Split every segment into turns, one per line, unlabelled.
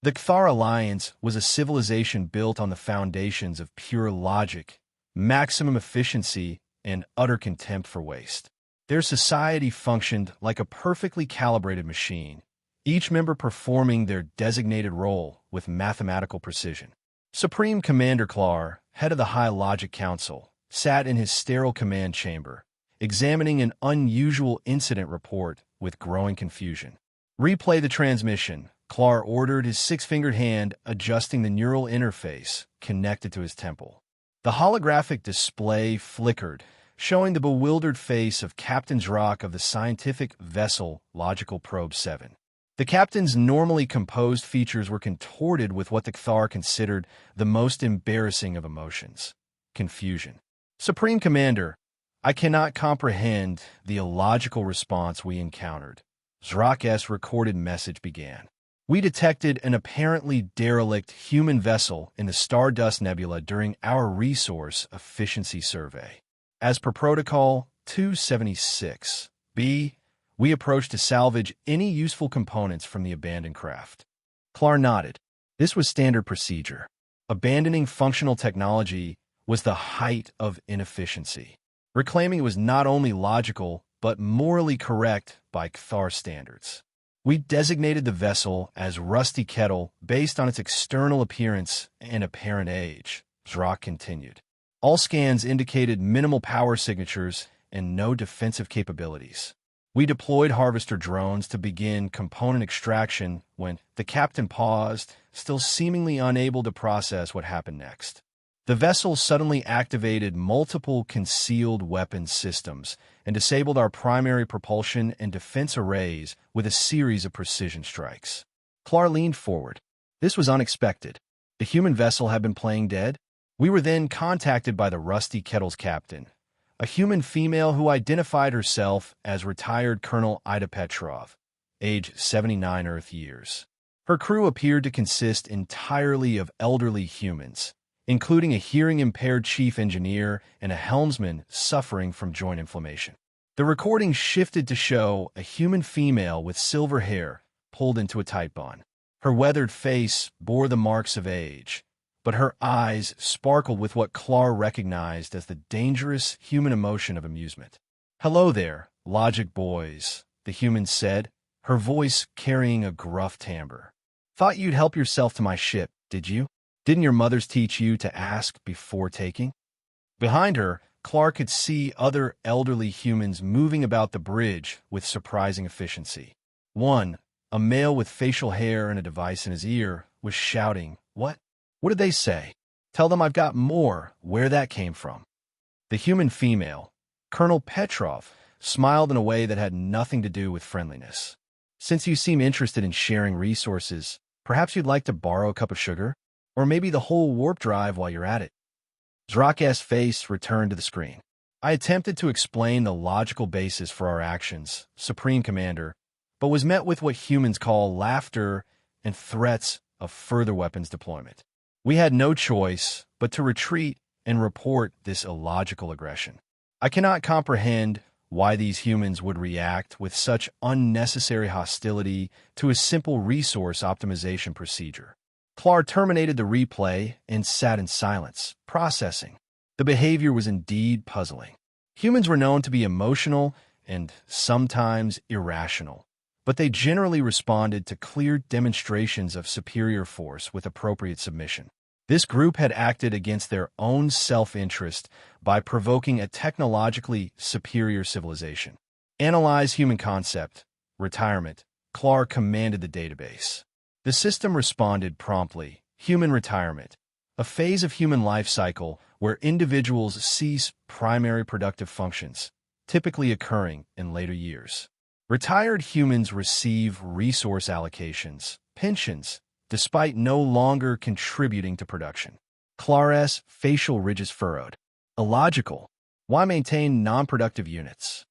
The Cathar Alliance was a civilization built on the foundations of pure logic, maximum efficiency, and utter contempt for waste. Their society functioned like a perfectly calibrated machine, each member performing their designated role with mathematical precision. Supreme Commander Klar, head of the High Logic Council, sat in his sterile command chamber, examining an unusual incident report with growing confusion. "Replay the transmission," Klar ordered, his six-fingered hand adjusting the neural interface connected to his temple. The holographic display flickered, showing the bewildered face of Captain Zrak of the scientific vessel Logical Probe 7. The captain's normally composed features were contorted with what the Cathar considered the most embarrassing of emotions: confusion. "Supreme Commander, I cannot comprehend the illogical response we encountered," Zrak's recorded message began. "We detected an apparently derelict human vessel in the Stardust Nebula during our resource efficiency survey. As per Protocol 276-B, we approached to salvage any useful components from the abandoned craft." Klar nodded. This was standard procedure. Abandoning functional technology was the height of inefficiency. Reclaiming it was not only logical, but morally correct by Cathar standards. "We designated the vessel as Rusty Kettle based on its external appearance and apparent age," Zrak continued. "All scans indicated minimal power signatures and no defensive capabilities. We deployed harvester drones to begin component extraction when the captain paused, still seemingly unable to process what happened next. The vessel suddenly activated multiple concealed weapons systems and disabled our primary propulsion and defense arrays with a series of precision strikes." Klar leaned forward. This was unexpected. The human vessel had been playing dead? We were then contacted by the Rusty Kettle's captain, a human female who identified herself as retired Colonel Ida Petrov, age 79 Earth years. Her crew appeared to consist entirely of elderly humans, including a hearing-impaired chief engineer and a helmsman suffering from joint inflammation. The recording shifted to show a human female with silver hair pulled into a tight bun. Her weathered face bore the marks of age, but her eyes sparkled with what Klar recognized as the dangerous human emotion of amusement. "Hello there, logic boys," the human said, her voice carrying a gruff timbre. "Thought you'd help yourself to my ship, did you? Didn't your mothers teach you to ask before taking?" Behind her, Klar could see other elderly humans moving about the bridge with surprising efficiency. One, a male with facial hair and a device in his ear, was shouting, "What? What did they say? Tell them I've got more, where that came from." The human female, Colonel Petrov, smiled in a way that had nothing to do with friendliness. "Since you seem interested in sharing resources, perhaps you'd like to borrow a cup of sugar? Or maybe the whole warp drive while you're at it." Zrak's face returned to the screen. "I attempted to explain the logical basis for our actions, Supreme Commander, but was met with what humans call laughter and threats of further weapons deployment. We had no choice but to retreat and report this illogical aggression. I cannot comprehend why these humans would react with such unnecessary hostility to a simple resource optimization procedure." Klar terminated the replay and sat in silence, processing. The behavior was indeed puzzling. Humans were known to be emotional and sometimes irrational, but they generally responded to clear demonstrations of superior force with appropriate submission. This group had acted against their own self-interest by provoking a technologically superior civilization. "Analyze human concept. Retirement." Klar commanded the database. The system responded promptly. "Human retirement, a phase of human life cycle where individuals cease primary productive functions, typically occurring in later years. Retired humans receive resource allocations, pensions, despite no longer contributing to production." Klar's facial ridges furrowed. Illogical. Why maintain non-productive units?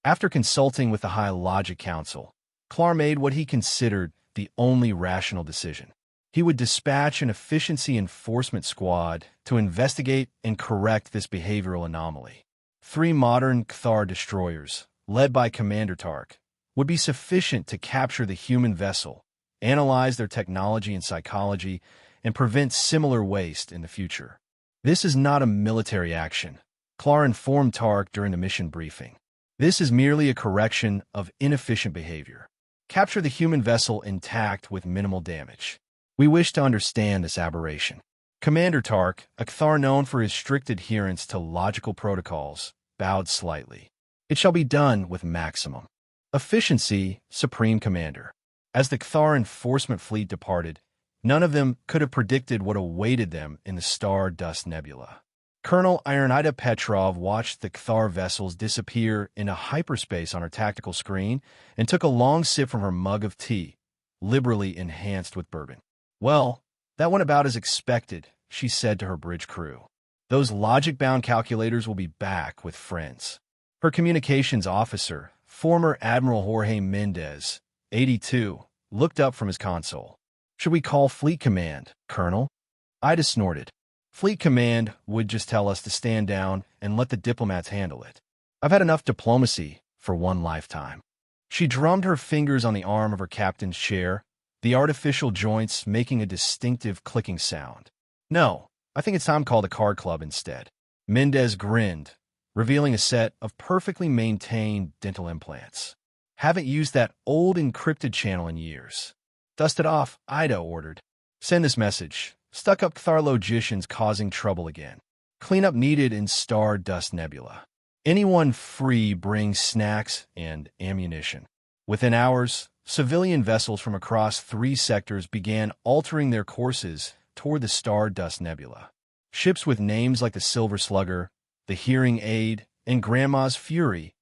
After consulting with the High Logic Council, Klar made what he considered the only rational decision. He would dispatch an efficiency enforcement squad to investigate and correct this behavioral anomaly. 3 modern Cathar destroyers, led by Commander Tark, would be sufficient to capture the human vessel analyze their technology and psychology, and prevent similar waste in the future. This is not a military action, Klar informed Tark during the mission briefing. This is merely a correction of inefficient behavior. Capture the human vessel intact with minimal damage. We wish to understand this aberration. Commander Tark, a Kthar known for his strict adherence to logical protocols, bowed slightly. It shall be done with maximum efficiency, Supreme Commander. As the Kthar enforcement fleet departed, none of them could have predicted what awaited them in the Stardust Nebula. Colonel Ironida Petrov watched the Kthar vessels disappear into hyperspace on her tactical screen and took a long sip from her mug of tea, liberally enhanced with bourbon. Well, that went about as expected, she said to her bridge crew. Those logic-bound calculators will be back with friends. Her communications officer, former Admiral Jorge Mendez, 82, looked up from his console. Should we call Fleet Command, Colonel? Ida snorted. Fleet Command would just tell us to stand down and let the diplomats handle it. I've had enough diplomacy for one lifetime. She drummed her fingers on the arm of her captain's chair, the artificial joints making a distinctive clicking sound. No, I think it's time to call the card club instead. Mendez grinned, revealing a set of perfectly maintained dental implants. Haven't used that old encrypted channel in years. Dust it off, Ida ordered. Send this message. Stuck-up Kthar logicians causing trouble again. Cleanup needed in Stardust Nebula. Anyone free brings snacks and ammunition. Within hours, civilian vessels from across 3 sectors began altering their courses toward the Stardust Nebula. Ships with names like the Silver Slugger, the Hearing Aid, and Grandma's Fury,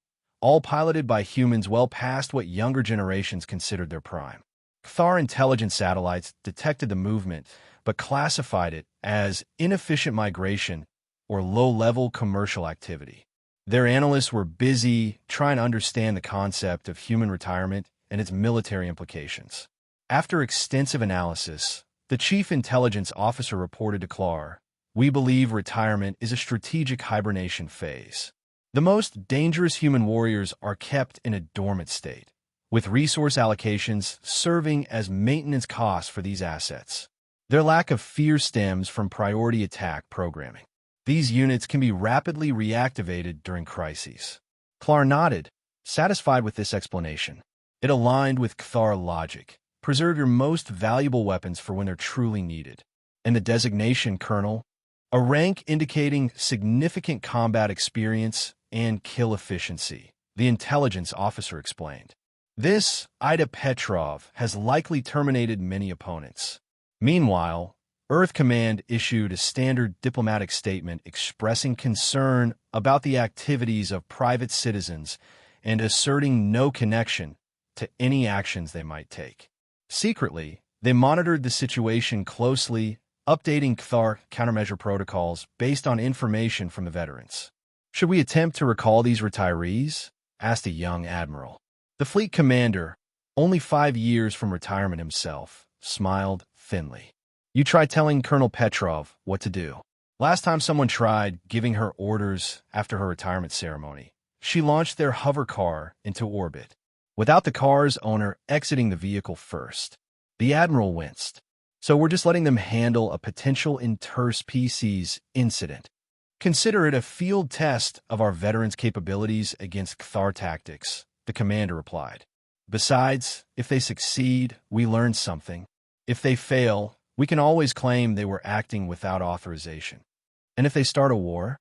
all piloted by humans well past what younger generations considered their prime. Kthar intelligence satellites detected the movement, but classified it as inefficient migration or low-level commercial activity. Their analysts were busy trying to understand the concept of human retirement and its military implications. After extensive analysis, the chief intelligence officer reported to Klar, "We believe retirement is a strategic hibernation phase. The most dangerous human warriors are kept in a dormant state, with resource allocations serving as maintenance costs for these assets. Their lack of fear stems from priority attack programming. These units can be rapidly reactivated during crises." Klar nodded, satisfied with this explanation. It aligned with Kthar logic. Preserve your most valuable weapons for when they're truly needed. And the designation, Colonel? A rank indicating significant combat experience and kill efficiency, the intelligence officer explained. This, Ida Petrov, has likely terminated many opponents. Meanwhile, Earth Command issued a standard diplomatic statement expressing concern about the activities of private citizens and asserting no connection to any actions they might take. Secretly, they monitored the situation closely, updating Kthar countermeasure protocols based on information from the veterans. "Should we attempt to recall these retirees?" asked a young admiral. The fleet commander, only 5 years from retirement himself, smiled thinly. "You try telling Colonel Petrov what to do." Last time someone tried giving her orders after her retirement ceremony, she launched their hover car into orbit, without the car's owner exiting the vehicle first. The admiral winced. "So we're just letting them handle a potential interspecies incident. Consider it a field test of our veterans' capabilities against Kthar tactics," the commander replied. "Besides, if they succeed, we learn something. If they fail, we can always claim they were acting without authorization. And if they start a war?"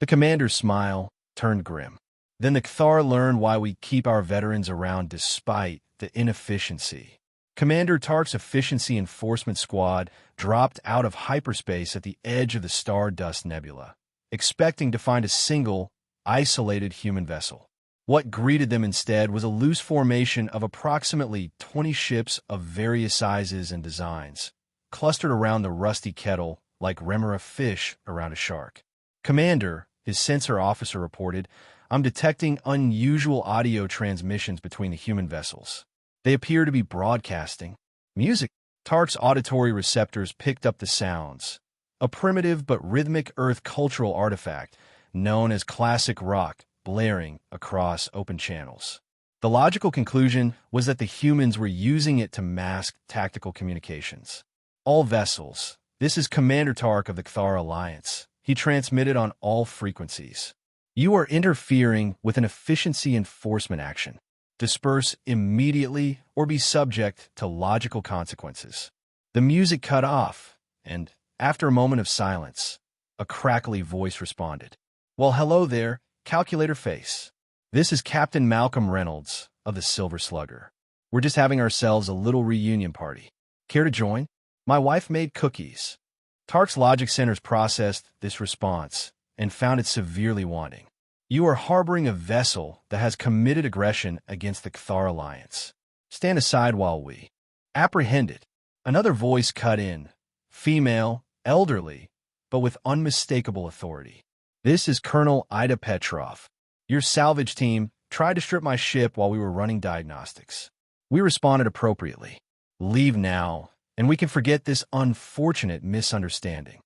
The commander's smile turned grim. "Then the Kthar learn why we keep our veterans around despite the inefficiency." Commander Tark's Efficiency Enforcement Squad dropped out of hyperspace at the edge of the Stardust Nebula, expecting to find a single, isolated human vessel. What greeted them instead was a loose formation of approximately 20 ships of various sizes and designs, clustered around the rusty kettle like remora fish around a shark. "Commander," his sensor officer reported, "I'm detecting unusual audio transmissions between the human vessels. They appear to be broadcasting music." Tark's auditory receptors picked up the sounds, a primitive but rhythmic Earth cultural artifact known as classic rock blaring across open channels. The logical conclusion was that the humans were using it to mask tactical communications. All vessels. This is Commander Tark of the Kthar Alliance. He transmitted on all frequencies. You are interfering with an efficiency enforcement action. Disperse immediately or be subject to logical consequences. The music cut off, and after a moment of silence, a crackly voice responded. Well, hello there, calculator face. This is Captain Malcolm Reynolds of the Silver Slugger. We're just having ourselves a little reunion party. Care to join? My wife made cookies. Tark's logic centers processed this response and found it severely wanting. You are harboring a vessel that has committed aggression against the Kthar Alliance. Stand aside while we apprehend it. Another voice cut in, female, elderly, but with unmistakable authority. This is Colonel Ida Petrov. Your salvage team tried to strip my ship while we were running diagnostics. We responded appropriately. Leave now, and we can forget this unfortunate misunderstanding.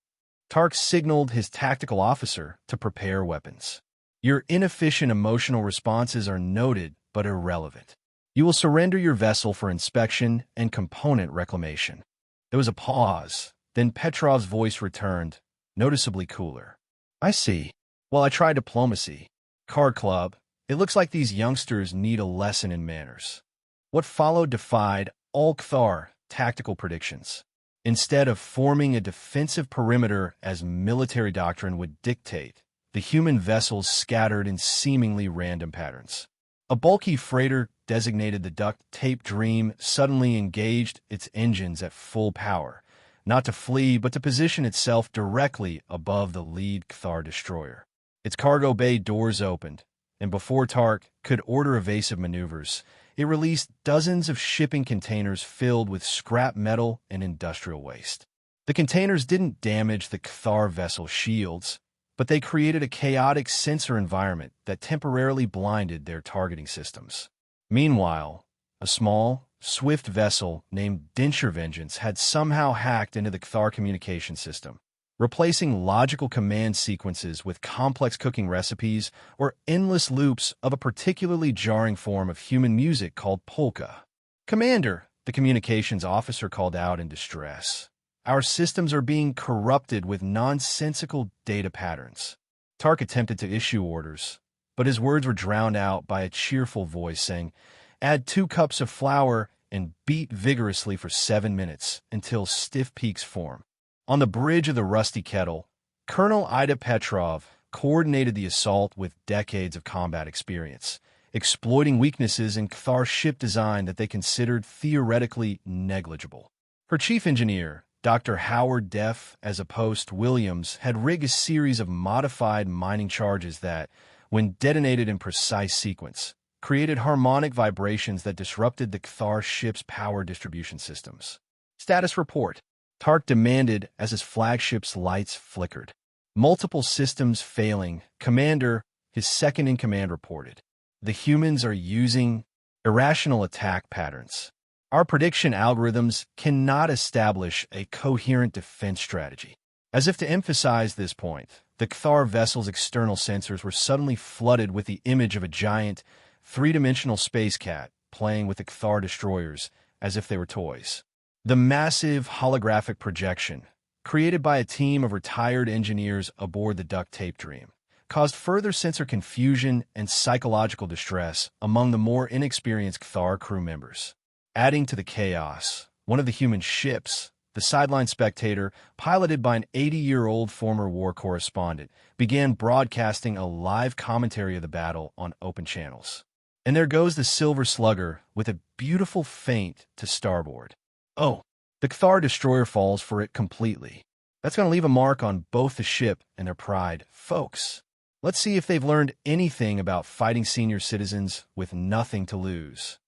Tark signaled his tactical officer to prepare weapons. Your inefficient emotional responses are noted but irrelevant. You will surrender your vessel for inspection and component reclamation. There was a pause. Then Petrov's voice returned, noticeably cooler. I see. While I tried diplomacy, Card Club, it looks like these youngsters need a lesson in manners. What followed defied all Kthar tactical predictions. Instead of forming a defensive perimeter as military doctrine would dictate, the human vessels scattered in seemingly random patterns. A bulky freighter designated the Duct Tape Dream suddenly engaged its engines at full power, not to flee but to position itself directly above the lead Kthar destroyer. Its cargo bay doors opened, and before Tark could order evasive maneuvers, it released dozens of shipping containers filled with scrap metal and industrial waste. The containers didn't damage the Kthar vessel shields, but they created a chaotic sensor environment that temporarily blinded their targeting systems. Meanwhile, a small, swift vessel named Denture Vengeance had somehow hacked into the Kthar communication system, replacing logical command sequences with complex cooking recipes or endless loops of a particularly jarring form of human music called polka. Commander, the communications officer called out in distress. Our systems are being corrupted with nonsensical data patterns. Tark attempted to issue orders, but his words were drowned out by a cheerful voice saying, add 2 cups of flour and beat vigorously for 7 minutes until stiff peaks form. On the bridge of the rusty kettle, Colonel Ida Petrov coordinated the assault with decades of combat experience, exploiting weaknesses in Kthar ship design that they considered theoretically negligible. Her chief engineer, Dr. Howard Deff, as opposed to Williams, had rigged a series of modified mining charges that, when detonated in precise sequence, created harmonic vibrations that disrupted the Kthar ship's power distribution systems. Status report. Tark demanded as his flagship's lights flickered. Multiple systems failing. Commander, his second-in-command reported. The humans are using irrational attack patterns. Our prediction algorithms cannot establish a coherent defense strategy. As if to emphasize this point, the Kthar vessel's external sensors were suddenly flooded with the image of a giant, three-dimensional space cat playing with the Kthar destroyers as if they were toys. The massive holographic projection, created by a team of retired engineers aboard the Duct Tape Dream, caused further sensor confusion and psychological distress among the more inexperienced Kthar crew members. Adding to the chaos, one of the human ships, the Sideline Spectator, piloted by an 80-year-old former war correspondent, began broadcasting a live commentary of the battle on open channels. And there goes the Silver Slugger with a beautiful feint to starboard. Oh, the Kthar destroyer falls for it completely. That's going to leave a mark on both the ship and their pride. Folks, let's see if they've learned anything about fighting senior citizens with nothing to lose.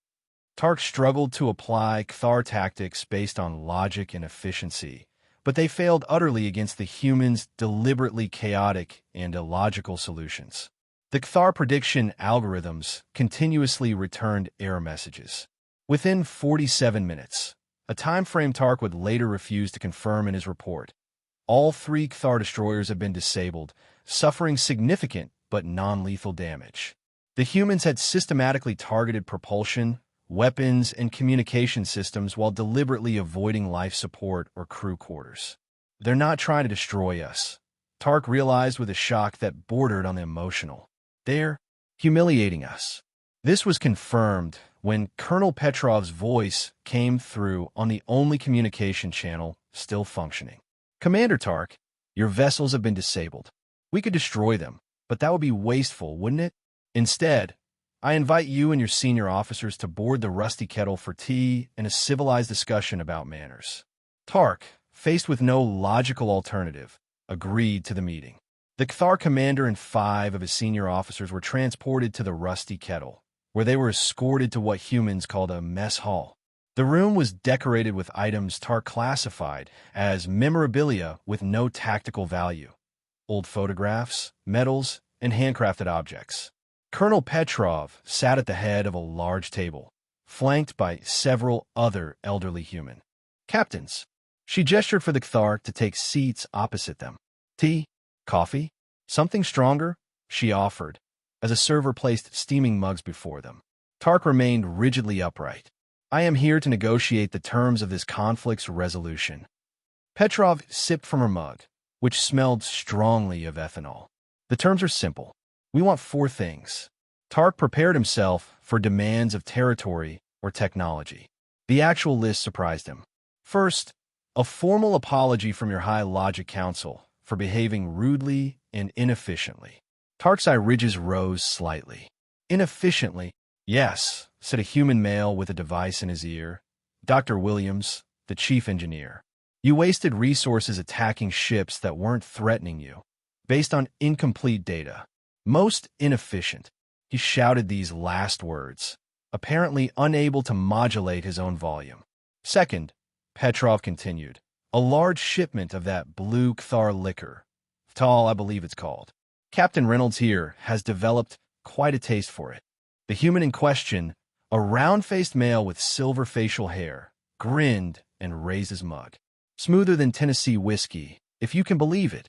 Tark struggled to apply Kthar tactics based on logic and efficiency, but they failed utterly against the humans' deliberately chaotic and illogical solutions. The Kthar prediction algorithms continuously returned error messages. Within 47 minutes, a time frame Tark would later refuse to confirm in his report, all 3 Kthar destroyers have been disabled, suffering significant but non-lethal damage. The humans had systematically targeted propulsion, weapons, and communication systems while deliberately avoiding life support or crew quarters. They're not trying to destroy us, Tark realized with a shock that bordered on the emotional. They're humiliating us. This was confirmed when Colonel Petrov's voice came through on the only communication channel still functioning. Commander Tark, your vessels have been disabled. We could destroy them, but that would be wasteful, wouldn't it? Instead, I invite you and your senior officers to board the Rusty Kettle for tea and a civilized discussion about manners. Tark, faced with no logical alternative, agreed to the meeting. The Cathar commander and 5 of his senior officers were transported to the Rusty Kettle, where they were escorted to what humans called a mess hall. The room was decorated with items Tark classified as memorabilia with no tactical value: old photographs, medals, and handcrafted objects. Colonel Petrov sat at the head of a large table, flanked by several other elderly human captains. She gestured for the Cathar to take seats opposite them. Tea? Coffee? Something stronger? She offered, as a server placed steaming mugs before them. Tark remained rigidly upright. I am here to negotiate the terms of this conflict's resolution. Petrov sipped from her mug, which smelled strongly of ethanol. The terms are simple. We want 4 things. Tark prepared himself for demands of territory or technology. The actual list surprised him. First, a formal apology from your High Logic Council for behaving rudely and inefficiently. Tark's eye ridges rose slightly. Inefficiently? Yes, said a human male with a device in his ear. Dr. Williams, the chief engineer. You wasted resources attacking ships that weren't threatening you, based on incomplete data. Most inefficient. He shouted these last words, apparently unable to modulate his own volume. Second, Petrov continued, a large shipment of that blue Cathar liquor. Tall, I believe it's called. Captain Reynolds here has developed quite a taste for it. The human in question, a round-faced male with silver facial hair, grinned and raised his mug. Smoother than Tennessee whiskey, if you can believe it.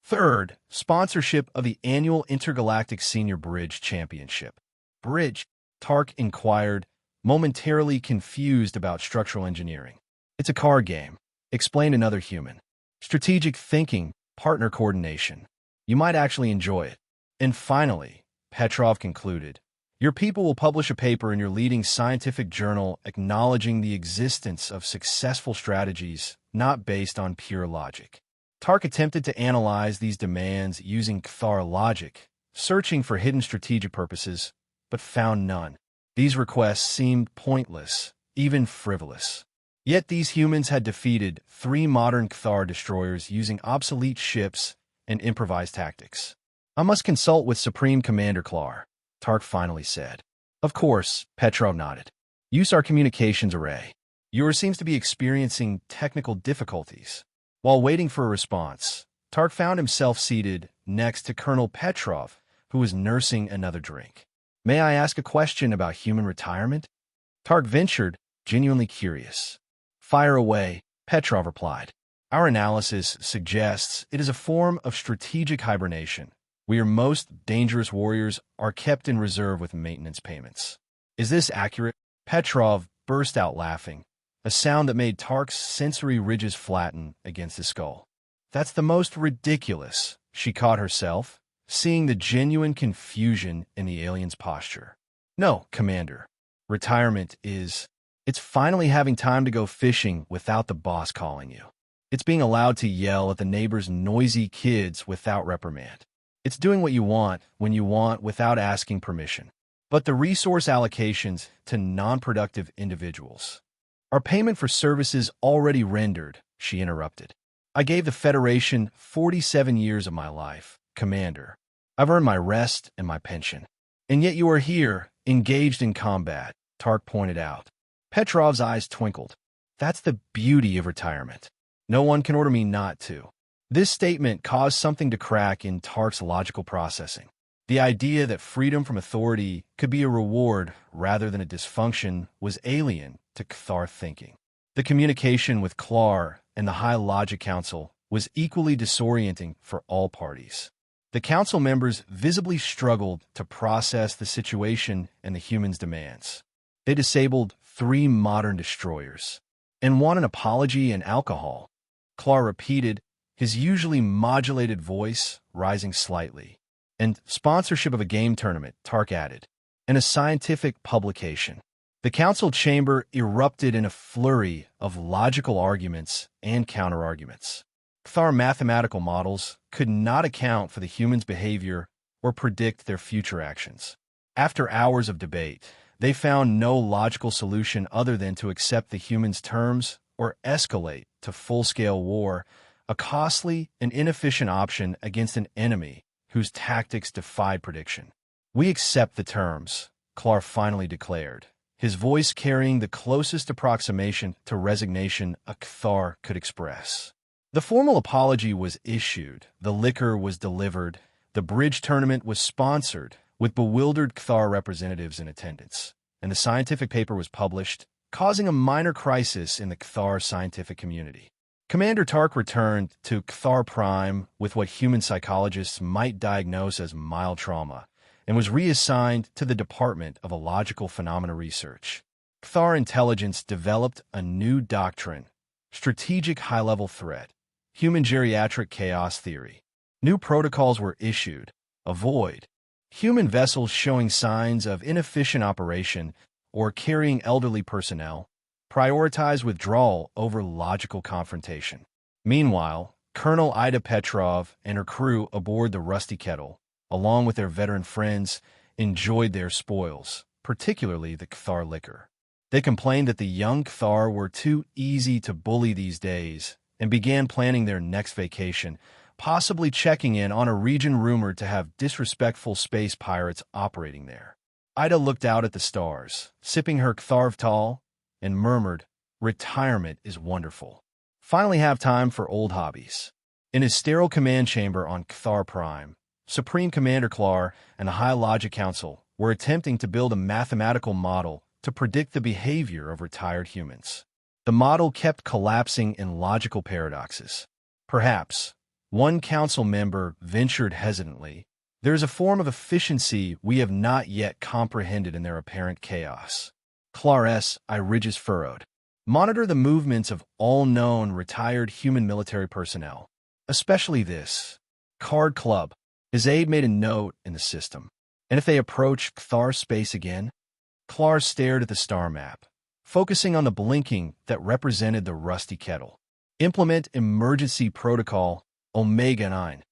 Third, sponsorship of the annual Intergalactic Senior Bridge Championship. Bridge? Tark inquired, momentarily confused about structural engineering. It's a card game, explained another human. Strategic thinking, partner coordination. You might actually enjoy it. And finally, Petrov concluded, your people will publish a paper in your leading scientific journal acknowledging the existence of successful strategies not based on pure logic. Tark attempted to analyze these demands using Cathar logic, searching for hidden strategic purposes, but found none. These requests seemed pointless, even frivolous. Yet these humans had defeated 3 modern Cathar destroyers using obsolete ships and improvised tactics. I must consult with Supreme Commander Klar, Tark finally said. Of course, Petrov nodded. Use our communications array. Yours seems to be experiencing technical difficulties. While waiting for a response, Tark found himself seated next to Colonel Petrov, who was nursing another drink. May I ask a question about human retirement? Tark ventured, genuinely curious. Fire away, Petrov replied. Our analysis suggests it is a form of strategic hibernation, where your most dangerous warriors are kept in reserve with maintenance payments. Is this accurate? Petrov burst out laughing, a sound that made Tark's sensory ridges flatten against his skull. That's the most ridiculous, she caught herself, seeing the genuine confusion in the alien's posture. No, Commander. Retirement is... It's finally having time to go fishing without the boss calling you. It's being allowed to yell at the neighbor's noisy kids without reprimand. It's doing what you want when you want without asking permission. But the resource allocations to non-productive individuals. Our payment for services already rendered, she interrupted. I gave the Federation 47 years of my life, Commander. I've earned my rest and my pension. And yet you are here, engaged in combat, Tark pointed out. Petrov's eyes twinkled. That's the beauty of retirement. No one can order me not to. This statement caused something to crack in Tark's logical processing. The idea that freedom from authority could be a reward rather than a dysfunction was alien to Cathar thinking. The communication with Klar and the High Logic Council was equally disorienting for all parties. The council members visibly struggled to process the situation and the humans' demands. They disabled 3 modern destroyers and want an apology and alcohol, Clar repeated, his usually modulated voice rising slightly. And sponsorship of a game tournament, Tark added, and a scientific publication. The council chamber erupted in a flurry of logical arguments and counterarguments. Cthar mathematical models could not account for the humans' behavior or predict their future actions. After hours of debate, they found no logical solution other than to accept the humans' terms or escalate to full-scale war, a costly and inefficient option against an enemy whose tactics defied prediction. "We accept the terms," Clar finally declared, his voice carrying the closest approximation to resignation a Cthar could express. The formal apology was issued, the liquor was delivered, the bridge tournament was sponsored, with bewildered Cthar representatives in attendance, and the scientific paper was published, causing a minor crisis in the Cthar scientific community. Commander Tark returned to Cthar Prime with what human psychologists might diagnose as mild trauma, and was reassigned to the Department of Illogical Phenomena Research. Cthar intelligence developed a new doctrine, strategic high-level threat, human geriatric chaos theory. New protocols were issued. Avoid human vessels showing signs of inefficient operation or carrying elderly personnel. Prioritize withdrawal over logical confrontation. Meanwhile, Colonel Ida Petrov and her crew aboard the Rusty Kettle, along with their veteran friends, enjoyed their spoils, particularly the Cthar liquor. They complained that the young Cthar were too easy to bully these days and began planning their next vacation, possibly checking in on a region rumored to have disrespectful space pirates operating there. Ida looked out at the stars, sipping her Ctharvtal, and murmured, "Retirement is wonderful. Finally have time for old hobbies." In his sterile command chamber on Cthar Prime, Supreme Commander Clar and the High Logic Council were attempting to build a mathematical model to predict the behavior of retired humans. The model kept collapsing in logical paradoxes. Perhaps, one council member ventured hesitantly, there is a form of efficiency we have not yet comprehended in their apparent chaos. Clar's ridges furrowed. Monitor the movements of all known retired human military personnel, especially this Card Club. His aide made a note in the system. And if they approach Cthar space again? Clar stared at the star map, focusing on the blinking that represented the Rusty Kettle. Implement emergency protocol Omega-9.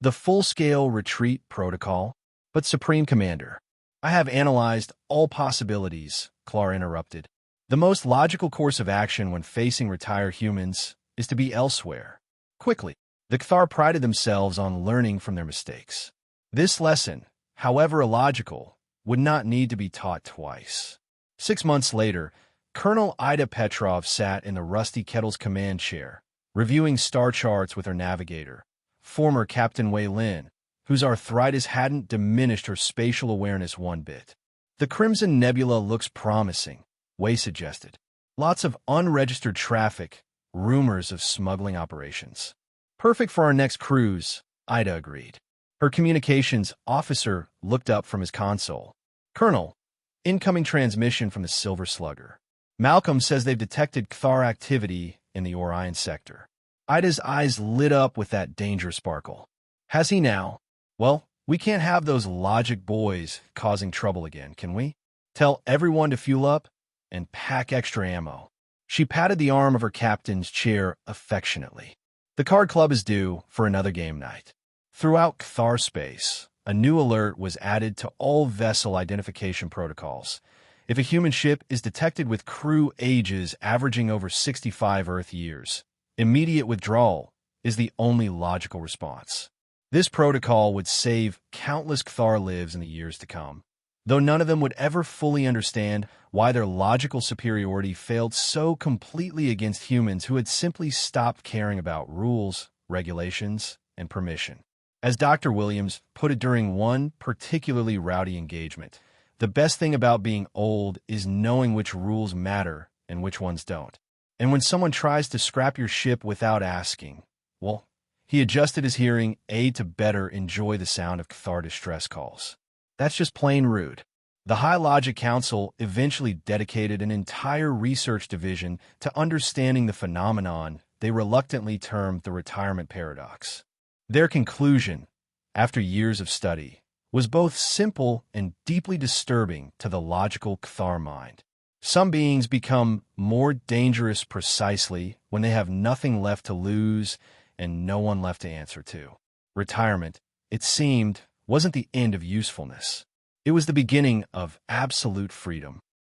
The full-scale retreat protocol? But Supreme Commander, I have analyzed all possibilities, Clar interrupted. The most logical course of action when facing retired humans is to be elsewhere. Quickly, the Cthar prided themselves on learning from their mistakes. This lesson, however illogical, would not need to be taught twice. 6 months later, Colonel Ida Petrov sat in the Rusty Kettle's command chair, reviewing star charts with her navigator, former Captain Wei Lin, whose arthritis hadn't diminished her spatial awareness one bit. "The Crimson Nebula looks promising," Wei suggested. "Lots of unregistered traffic, rumors of smuggling operations. Perfect for our next cruise," Ida agreed. Her communications officer looked up from his console. "Colonel, incoming transmission from the Silver Slugger. Malcolm says they've detected Cthar activity in the Orion sector." Ida's eyes lit up with that danger sparkle. "Has he now? Well, we can't have those logic boys causing trouble again, can we? Tell everyone to fuel up and pack extra ammo." She patted the arm of her captain's chair affectionately. The card club is due for another game night. Throughout Cthar space, a new alert was added to all vessel identification protocols. If a human ship is detected with crew ages averaging over 65 Earth years, immediate withdrawal is the only logical response. This protocol would save countless Cthar lives in the years to come, though none of them would ever fully understand why their logical superiority failed so completely against humans who had simply stopped caring about rules, regulations, and permission. As Dr. Williams put it during one particularly rowdy engagement, the best thing about being old is knowing which rules matter and which ones don't. And when someone tries to scrap your ship without asking, well, He adjusted his hearing aid to better enjoy the sound of Cathar distress calls. That's just plain rude. The High Logic Council eventually dedicated an entire research division to understanding the phenomenon they reluctantly termed the retirement paradox. Their conclusion, after years of study, was both simple and deeply disturbing to the logical Cathar mind. Some beings become more dangerous precisely when they have nothing left to lose and no one left to answer to. Retirement, it seemed, wasn't the end of usefulness. It was the beginning of absolute freedom.